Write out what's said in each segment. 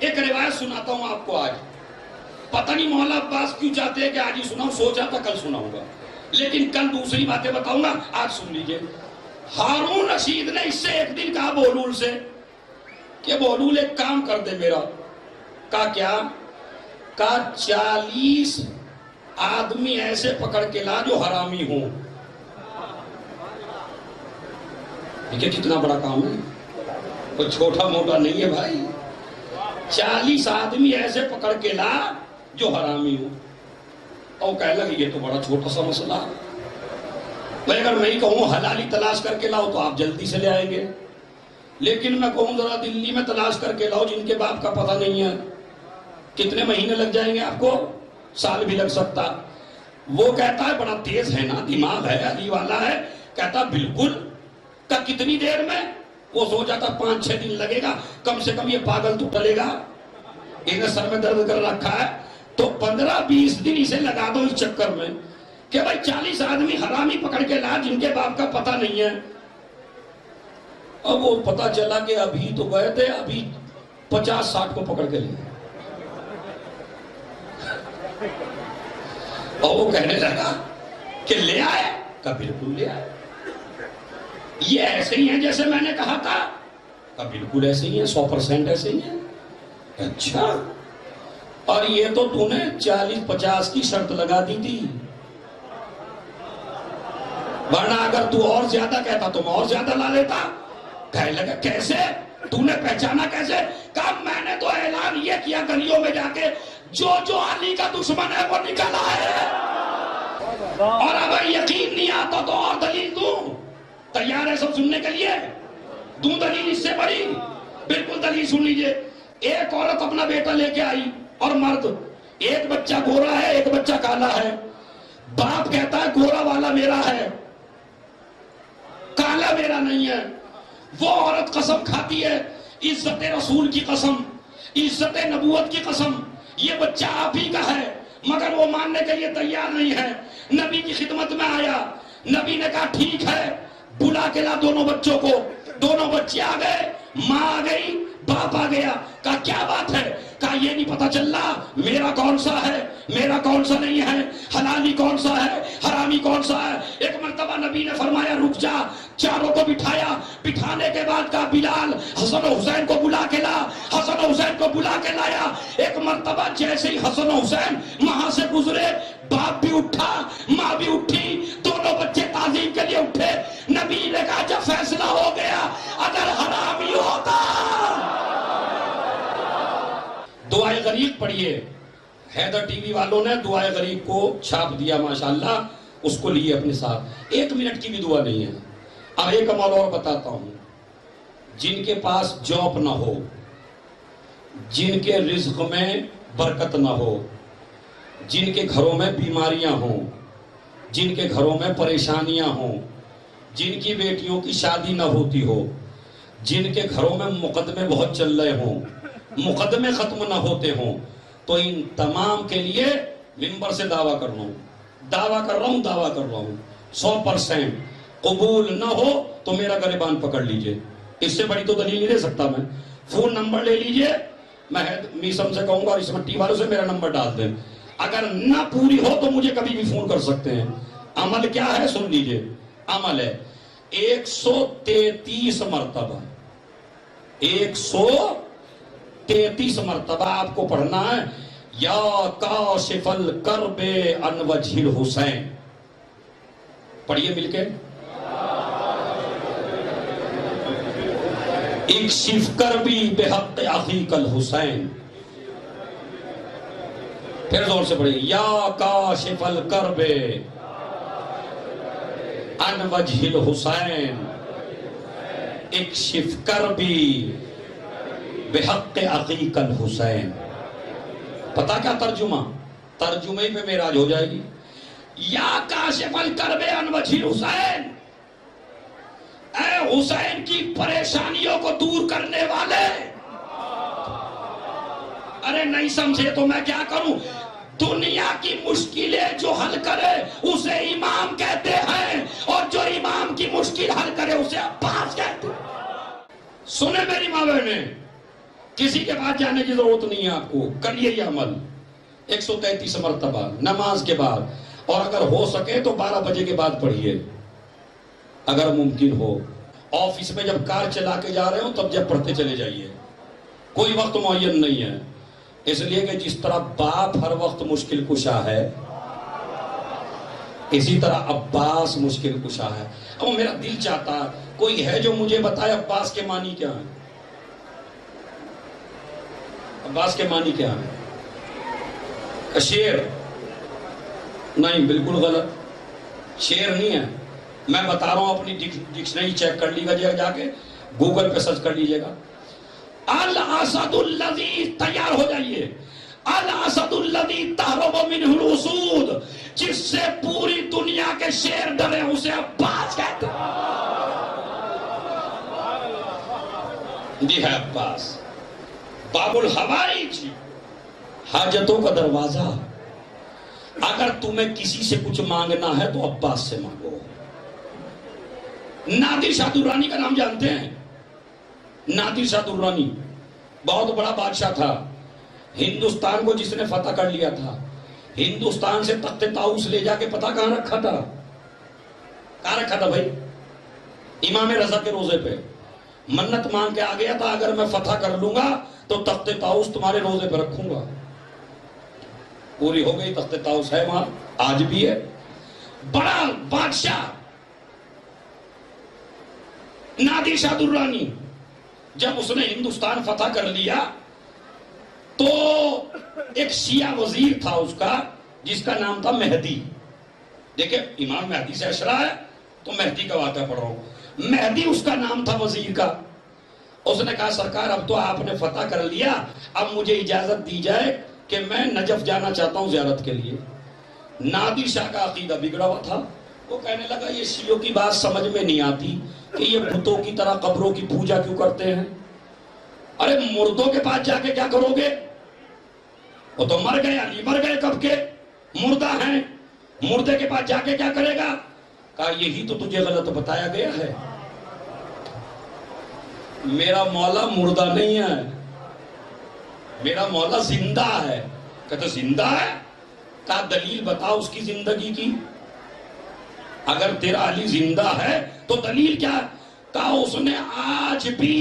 ایک روایت سناتا ہوں آپ کو آج. پتہ نہیں مولا عباس کیوں چاہتے ہیں کہ آج ہی سناؤں, سوچا تھا کل سناؤں گا, لیکن کل دوسری باتیں بتاؤں گا, آج سن لیجئے. ہارون رشید نے اس سے ایک دن کہا بہلول سے کہ بہلول ایک کام کر دے میرا. کہا کیا؟ کہا 40 آدمی ایسے پکڑ کے لا جو حرامی ہوں. دیکھیں کتنا بڑا کام ہے, کوئی چھوٹا موٹا نہیں ہے بھائی. 40 آدمی ایسے پکڑ کے لا جو حرامی ہوں. اور کہنے لگے یہ تو بڑا چھوٹا سا مسئلہ. میں اگر میں ہی کہوں حلالی تلاش کر کے لاؤ تو آپ جلدی سے لے آئیں گے, لیکن میں کہوں ذرا دلی میں تلاش کر کے لاؤ جن کے باپ کا پتہ نہیں ہے, کتنے مہینے لگ جائیں گے آپ کو, سال بھی لگ سکتا. وہ کہتا ہے بڑا تیز ہے نا, دماغ ہے, علی والا ہے. کہتا بالکل. کہ کتنی دیر میں؟ وہ سوچا تھا 5-6 دن لگے گا, کم سے کم یہ پاگل تو ٹلے گا, انہیں سر میں درد کر رکھا ہے. تو 15-20 دن اسے لگا دو اس چکر میں کہ بھائی 40 آدمی حرامی پکڑ کے لا جن کے باپ کا پتہ نہیں ہے. اب وہ پتہ چلا کہ ابھی تو گئے تھے, ابھی 50-60 کو پکڑ کے لے. اور وہ کہنے لگا کہ لے آئے. کہا بالکل لے آئے. یہ ایسے ہی ہیں جیسے میں نے کہا تھا. کہا بالکل ایسے ہی ہیں, 100% ایسے ہی ہیں. اچھا, اور یہ تو تو نے 40-50 کی شرط لگا دی تھی, ورنہ اگر تو اور زیادہ کہتا تو میں اور زیادہ لا لیتا. کہنے لگا کیسے, تو نے پہچانا کیسے؟ کہا میں نے تو اعلان یہ کیا گلیوں میں جا کے جو جو علی کا دشمن ہے وہ نکل آئے. اور اگر یقین نہیں آتا تو اور دلیل دوں. تیار ہے سب سننے کے لیے؟ دوں دلیل اس سے بڑی؟ بالکل دلیل سن لیجئے. ایک عورت اپنا بیٹا لے کے آئی اور مرد, ایک بچہ گورا ہے ایک بچہ کالا ہے. باپ کہتا ہے گورا والا میرا ہے, کالا میرا نہیں ہے. وہ عورت قسم کھاتی ہے, عزت رسول کی قسم, عزت نبوت کی قسم, یہ بچہ آپ ہی کا ہے, مگر وہ ماننے کے لیے تیار نہیں ہے. نبی کی خدمت میں آیا, نبی نے کہا ٹھیک ہے بلا کے لا دونوں بچوں کو. دونوں بچے آ گئے, ماں آ گئی, باپ آ گیا. کہا کیا بات ہے؟ کہا یہ نہیں پتا چل رہا میرا کون سا ہے میرا کون سا نہیں ہے, حلالی کون سا ہے حرامی کون سا ہے. ایک مرتبہ نبی نے فرمایا رک جا, چاروں کو بٹھایا. بٹھانے کے بعد کہا بلال حسن و حسین کو بلا کے لا. حسن و حسین کو بلا کے لایا. ایک مرتبہ جیسے ہی حسن و حسین وہاں سے گزرے, باپ بھی اٹھا ماں بھی اٹھی, دونوں بچے تعظیم کے لیے اٹھے. نبی نے کہا جب فیصلہ ہو گیا اگر حرامی ہوتا. دعائے غریق پڑھیے, حیدر ٹی وی والوں نے دعائے غریق کو چھاپ دیا ماشاءاللہ, اس کو لیے اپنے ساتھ. 1 منٹ کی بھی دعا نہیں ہے. اب ایک عمل اور بتاتا ہوں. جن کے پاس جاب نہ ہو, جن کے رزق میں برکت نہ ہو, جن کے گھروں میں بیماریاں ہوں, جن کے گھروں میں پریشانیاں ہوں, جن کی بیٹیوں کی شادی نہ ہوتی ہو, جن کے گھروں میں مقدمے بہت چل رہے ہوں, مقدمے ختم نہ ہوتے ہوں, تو ان تمام کے لیے منبر سے دعویٰ کر رہا ہوں 100% قبول نہ ہو تو میرا گریبان پکڑ لیجئے. اس سے بڑی تو دلیل نہیں دے سکتا میں. فون نمبر لے لیجئے, میں میسم سے کہوں گا اور اس مٹی والوں سے میرا نمبر ڈال دیں. اگر نہ پوری ہو تو مجھے کبھی بھی فون کر سکتے ہیں. عمل کیا ہے سن لیجئے. عمل ہے 133 مرتبہ 133 مرتبہ آپ کو پڑھنا ہے یا کاشف الکرب عن وجہ الحسین. پڑھیے مل کے. اکشف کربی بحق اخیک الحسین. پھر زور سے پڑھیے یا کاشف الکرب عن وجہ الحسین اکشف کربی بحق اخیک الحسین. پتا کیا ترجمہ؟ ترجمے پہ معراج ہو جائے گی. یا کاشف الکرب عن وجہ الحسین, اے حسین کی پریشانیوں کو دور کرنے والے. ارے نہیں سمجھے تو میں کیا کروں. دنیا کی مشکلیں جو حل کرے اسے امام کہتے ہیں, اور جو امام کی مشکل حل کرے اسے عباس کہتے ہیں. سنے میری ماں بہنیں, کسی کے پاس جانے کی ضرورت نہیں ہے آپ کو. کریے یہ عمل 133 مرتبہ نماز کے بعد, اور اگر ہو سکے تو 12 بجے کے بعد پڑھیے اگر ممکن ہو. آفس میں جب کار چلا کے جا رہے ہو تب جب پڑھتے چلے جائیے, کوئی وقت معین نہیں ہے. اس لیے کہ جس طرح باپ ہر وقت مشکل کشا ہے, اسی طرح عباس مشکل کشا ہے. اب میرا دل چاہتا کوئی ہے جو مجھے بتائے عباس کے معنی کیا ہے. عباس کے معنی کیا ہے؟ شیر نہیں, بالکل غلط. شیر نہیں ہے. میں بتا رہا ہوں, اپنی ڈکشنری چیک کر لیجیے گا, جا کے گوگل پہ سرچ کر لیجیے گا. الاسد الذی, تیار ہو جائیے, الاسد الذی تہرب منہ الاسود, جس سے پوری دنیا کے شیر ڈرے اسے عباس کہتے ہیں. جی ہے عباس. باب الحوائج, حاجتوں کا دروازہ. اگر تمہیں کسی سے کچھ مانگنا ہے تو عباس سے مانگو. نادر شاہ درانی کا نام جانتے ہیں؟ نادر شاہ درانی بہت بڑا بادشاہ تھا. ہندوستان کو جس نے فتح کر لیا تھا, ہندوستان سے تخت طاؤس لے جا کے پتہ کہاں رکھا تھا؟ کہاں رکھا تھا بھائی؟ امام رضا کے روزے پہ. منت مانگ کے آ گیا تھا, اگر میں فتح کر لوں گا تو تخت طاؤس تمہارے روزے پہ رکھوں گا. پوری ہو گئی. تخت طاؤس ہے وہاں, آج بھی ہے. بڑا بادشاہ نادر شاہ درانی, جب اس نے ہندوستان فتح کر لیا تو ایک شیعہ وزیر تھا اس کا, جس کا نام تھا مہدی. دیکھیں امام مہدی سے اشرا ہے تو مہدی کا واقعہ پڑھ رہا ہوں. مہدی اس کا نام تھا وزیر کا. اس نے کہا سرکار اب تو آپ نے فتح کر لیا, اب مجھے اجازت دی جائے کہ میں نجف جانا چاہتا ہوں زیارت کے لیے. نادر شاہ کا عقیدہ بگڑا ہوا تھا. وہ کہنے لگا یہ شیعوں کی بات سمجھ میں نہیں آتی کہ یہ بتوں کی طرح قبروں کی پوجا کیوں کرتے ہیں. ارے مردوں کے پاس جا کے کیا کرو گے؟ وہ تو مر گئے, علی مر گئے کب کے, مردہ ہیں. مردے کے پاس جا کے کیا کرے گا؟ کہا یہی تو تجھے غلط بتایا گیا ہے. میرا مولا مردہ نہیں ہے, میرا مولا زندہ ہے. کہتا زندہ ہے؟ کہا دلیل بتا اس کی زندگی کی. اگر تیرا علی زندہ ہے تو دلیل کیا ہے؟ کہا اس نے آج بھی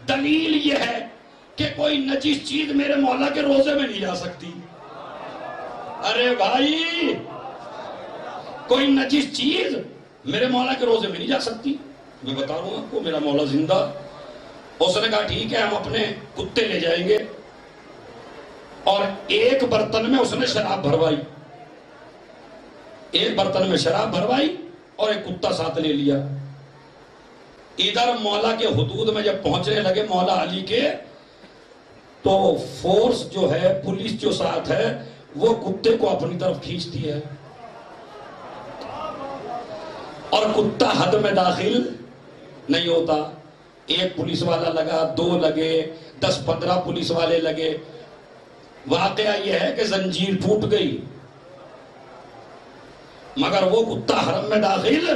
دلیل یہ ہے کہ کوئی نجس چیز میرے مولا کے روزے میں نہیں جا سکتی. ارے بھائی, کوئی نجس چیز میرے مولا کے روزے میں نہیں جا سکتی. میں بتا رہا ہوں آپ کو, میرا مولا زندہ. اس نے کہا ٹھیک ہے, ہم اپنے کتے لے جائیں گے. اور ایک برتن میں اس نے شراب بھروائی, ایک برتن میں شراب بھروائی اور ایک کتا ساتھ لے لیا. ادھر مولا کے حدود میں جب پہنچنے لگے مولا علی کے, تو فورس جو ہے, پولیس جو ساتھ ہے, وہ کتے کو اپنی طرف کھینچتی ہے اور کتا حد میں داخل نہیں ہوتا. ایک پولیس والا لگا, 2 لگے, 10-15 پولیس والے لگے. واقعہ یہ ہے کہ زنجیر ٹوٹ گئی, مگر وہ کتا حرم میں داخل.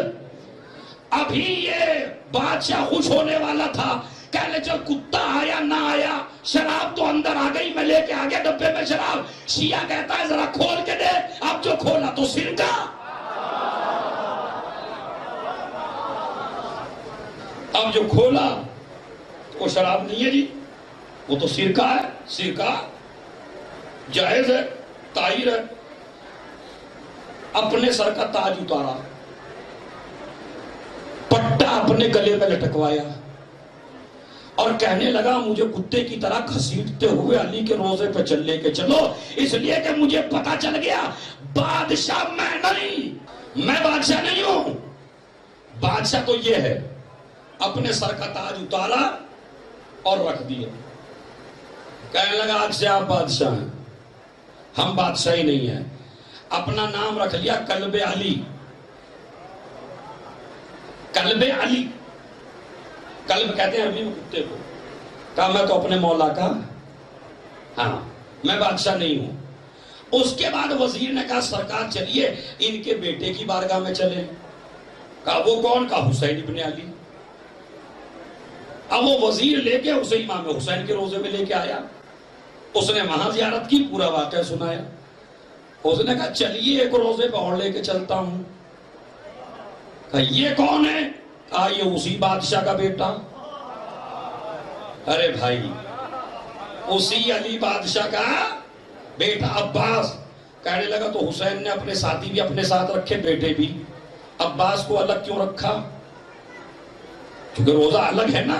ابھی یہ بادشاہ خوش ہونے والا تھا, کہنے چل کتا آیا نہ آیا, شراب تو اندر آ گئی, میں لے کے آ گیا ڈبے میں شراب. شیعہ کہتا ہے ذرا کھول کے دے. اب جو کھولا تو سرکہ, اب جو کھولا وہ شراب نہیں ہے جی, وہ تو سرکہ ہے. سرکہ جائز ہے, طاہر ہے. اپنے سر کا تاج اتارا, پٹا اپنے گلے میں لٹکوایا اور کہنے لگا مجھے کتے کی طرح گھسیٹتے ہوئے علی کے روزے پہ لے کے چلو, اس لیے کہ مجھے پتا چل گیا بادشاہ میں نہیں, میں بادشاہ نہیں ہوں. بادشاہ تو یہ ہے. اپنے سر کا تاج اتارا اور رکھ دیا. کہنے لگا آج سے آپ بادشاہ ہیں, ہم بادشاہ ہی نہیں ہیں. اپنا نام رکھ لیا کلب علی. کلب علی, کلب کہتے ہیں عربی میں کتے کو. کہا میں تو اپنے مولا کا, ہاں میں بادشاہ نہیں ہوں. اس کے بعد وزیر نے کہا سرکار چلیے ان کے بیٹے کی بارگاہ میں چلیں. کہا وہ کون؟ کہا حسین ابن علی. اب وہ وزیر لے کے اسے امام حسین کے روزے میں لے کے آیا، اس نے وہاں زیارت کی، پورا واقعہ سنایا۔ اس نے کہا چلیے ایک روزے پہ اور لے کے چلتا ہوں۔ کہا یہ کون ہے؟ کہا یہ اسی بادشاہ کا بیٹا۔ ارے بھائی، اسی علی بادشاہ کا بیٹا عباس۔ کہنے لگا تو حسین نے اپنے ساتھی بھی اپنے ساتھ رکھے، بیٹے بھی، عباس کو الگ کیوں رکھا؟ کیونکہ روزہ الگ ہے نا۔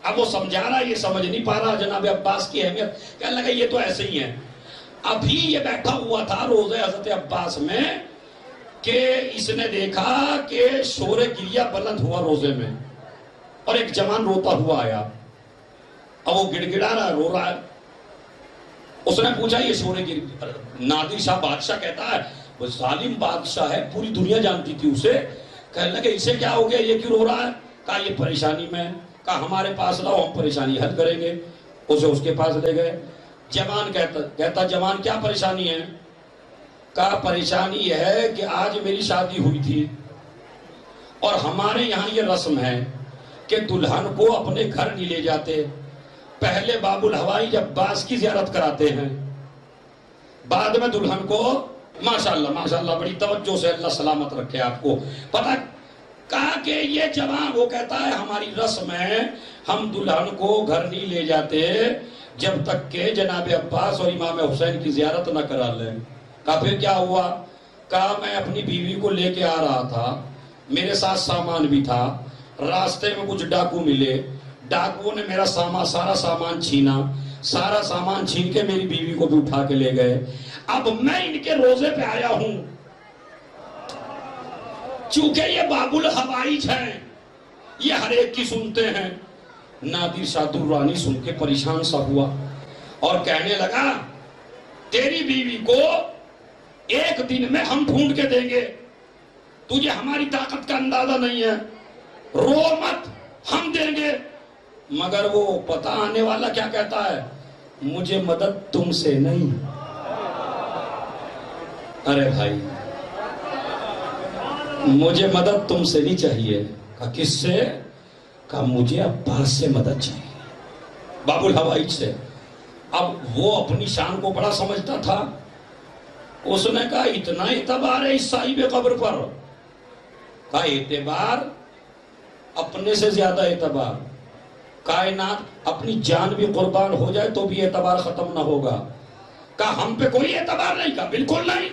اب وہ سمجھا رہا، یہ سمجھ نہیں پا رہا جناب عباس کی اہمیت۔ کہنے لگا یہ تو ایسے ہی ہے۔ ابھی یہ بیٹھا ہوا تھا روزے حضرت عباس میں کہ اس نے دیکھا کہ شور گریہ بلند ہوا روزے میں، اور ایک جوان روتا ہوا آیا۔ اب وہ گڑ گڑا رہا، رو رہا ہے۔ اس نے پوچھا یہ شور گریہ؟ نادر شاہ بادشاہ کہتا ہے وہ ظالم بادشاہ ہے، پوری دنیا جانتی تھی اسے۔ کہنے لگے اسے کیا ہو گیا، یہ کیوں رو رہا ہے؟ کہا یہ پریشانی میں ہے۔ کہا ہمارے پاس لاؤ، ہم پریشانی حل کریں گے۔ اسے اس کے پاس لے گئے۔ جوان کہتا جوان کیا پریشانی ہے؟ کہا پریشانی یہ ہے کہ آج میری شادی ہوئی تھی، اور ہمارے یہاں یہ رسم ہے کہ دلہن کو اپنے گھر نہیں لے جاتے، پہلے باب الحوائی عباس کی زیارت کراتے ہیں، بعد میں دلہن کو۔ ماشاءاللہ بڑی توجہ سے، اللہ سلامت رکھے آپ کو۔ پتہ کہا کہ یہ جوان وہ کہتا ہے ہماری رسم ہے، ہم دلہن کو گھر نہیں لے جاتے جب تک کہ جناب عباس اور امام حسین کی زیارت نہ کرا لیں۔ کہا پھر کیا ہوا؟ کہا میں اپنی بیوی کو لے کے آ رہا تھا، میرے ساتھ سامان بھی تھا، راستے میں کچھ ڈاکو ملے، ڈاکوؤں نے میرا سارا سامان چھینا، سارا سامان چھین کے میری بیوی کو بھی اٹھا کے لے گئے۔ اب میں ان کے روزے پہ آیا ہوں، چونکہ یہ باب الحوائج ہیں، یہ ہر ایک کی سنتے ہیں۔ نادر شاہ درانی سن کے پریشان سا ہوا اور کہنے لگا تیری بیوی کو ایک دن میں ہم ڈھونڈ کے دیں گے، تجھے ہماری طاقت کا اندازہ نہیں ہے، رو مت، ہم دیں گے۔ مگر وہ پتہ آنے والا کیا کہتا ہے؟ مجھے مدد تم سے نہیں۔ ارے بھائی، مجھے مدد تم سے نہیں چاہیے۔ کہا کس سے؟ کہا مجھے عباس سے مدد چاہیے، باب الحوائج سے۔ اب وہ اپنی شان کو بڑا سمجھتا تھا۔ اس نے کہا اتنا اعتبار ہے اس صاحب قبر پر؟ کہا اعتبار، اپنے سے زیادہ اعتبار، کائنات اپنی جان بھی قربان ہو جائے تو بھی اعتبار ختم نہ ہوگا۔ کہا ہم پہ کوئی اعتبار نہیں؟ کہا بالکل نہیں،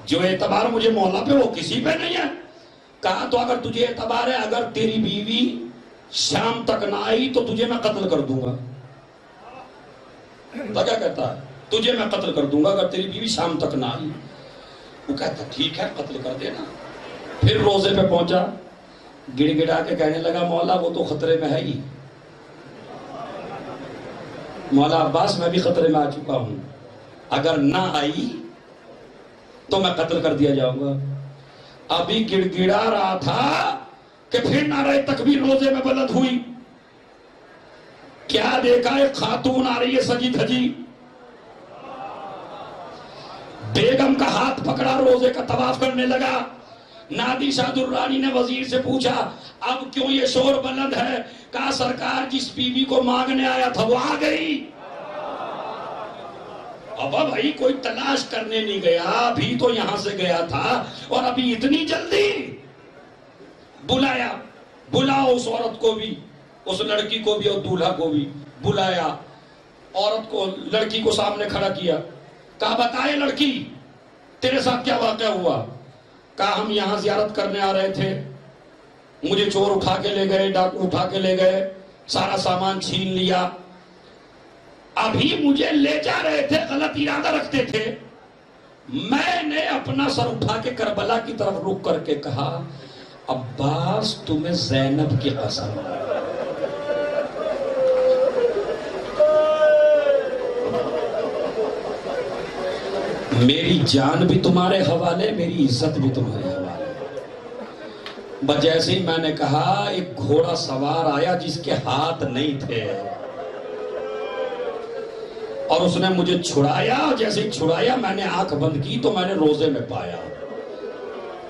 جو اعتبار مجھے مولا پہ وہ کسی پہ نہیں ہے۔ کہا تو اگر تجھے اعتبار ہے، اگر تیری بیوی شام تک نہ آئی تو تجھے میں قتل کر دوں گا۔ تو کیا کہتا ہے؟ تجھے میں قتل کر دوں گا اگر تیری بیوی شام تک نہ آئی۔ وہ کہتا ٹھیک ہے قتل کر دینا۔ پھر روزے پہ پہنچا، گڑ گڑا کے کہنے لگا مولا وہ تو خطرے میں ہے ہی، مولا عباس میں بھی خطرے میں آ چکا ہوں، اگر نہ آئی تو میں قتل کر دیا جاؤں گا۔ ابھی گڑ گڑا رہا تھا کہ پھر نعرہ تکبیر روزے میں بلند ہوئی۔ کیا دیکھا؟ ایک خاتون آ رہی ہے سجی دھجی، بیگم کا ہاتھ پکڑا، روزے کا طواف کرنے لگا۔ نادر شاہ درانی نے وزیر سے پوچھا اب کیوں یہ شور بلند ہے؟ کہا سرکار جس بیوی کو مانگنے آیا تھا وہ آ گئی۔ اب بھائی کوئی تلاش کرنے نہیں گیا، ابھی تو یہاں سے گیا تھا، اور ابھی اتنی جلدی؟ بلایا، بلاؤ اس عورت کو بھی، اس لڑکی کو بھی اور دولہا کو بھی بلایا۔ عورت کو، لڑکی کو سامنے کھڑا کیا۔ کہا بتائے لڑکی تیرے ساتھ کیا واقعہ ہوا؟ کہا ہم یہاں زیارت کرنے آ رہے تھے، مجھے چور اٹھا کے لے گئے، ڈاکو اٹھا کے لے گئے، سارا سامان چھین لیا، ابھی مجھے لے جا رہے تھے، غلط ارادہ رکھتے تھے، میں نے اپنا سر اٹھا کے کربلا کی طرف رک کر کے کہا عباس تمہیں زینب کی قسم، میری جان بھی تمہارے حوالے، میری عزت بھی تمہارے حوالے۔ جیسے ہی میں نے کہا ایک گھوڑا سوار آیا جس کے ہاتھ نہیں تھے، اور اس نے مجھے چھڑایا، جیسے ہی چھڑایا میں نے آنکھ بند کی تو میں نے روزے میں پایا۔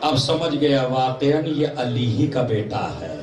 اب سمجھ گیا واقعاً یہ علی ہی کا بیٹا ہے۔